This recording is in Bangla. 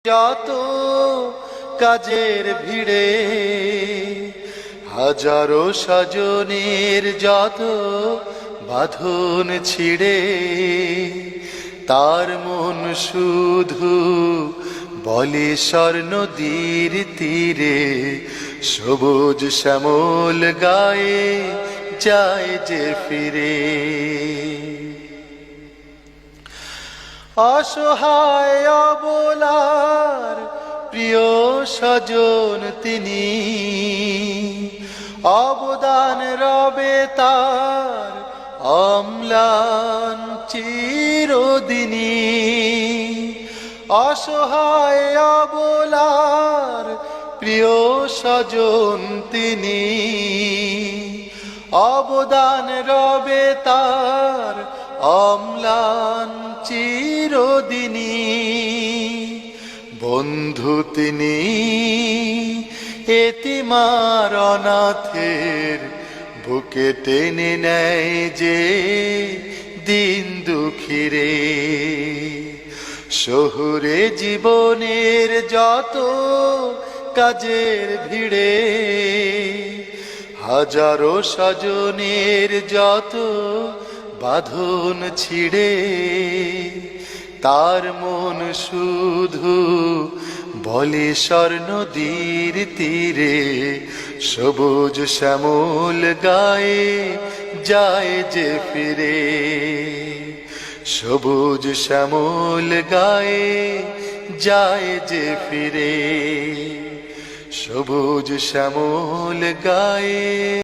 যত কাজের ভিড়ে হাজারো স্বজনের যত বাঁধন ছিড়ে, তার মন শুধু বলে স্বর্ণ নদীর তীরে সবুজ শ্যামল গায়ে যায় যে ফিরে। অসহায় অবলার প্রিয় স্বজন তিনি, অবদান রবে তার অম্লান চিরদিনী। অসহায় অবলার প্রিয় স্বজন তিনি, অবদান রবে তার অম্লান চিরদিনী। বন্ধু তিনি এতিমার অনাথের বুকে টেনে নেয় যে দিন দুঃখীরে। শহুরে জীবনের যত কাজের ভিড়ে হাজারো স্বজনের যত বাঁধন ছিড়ে, তার মন শুধু বলে স্বর্ণ নদীর তীরে সবুজ শ্যামল গায়ে যায় যে ফিরে। সবুজ শ্যামল গায়ে যায় যে ফিরে। সবুজ শ্যামল গায়ে।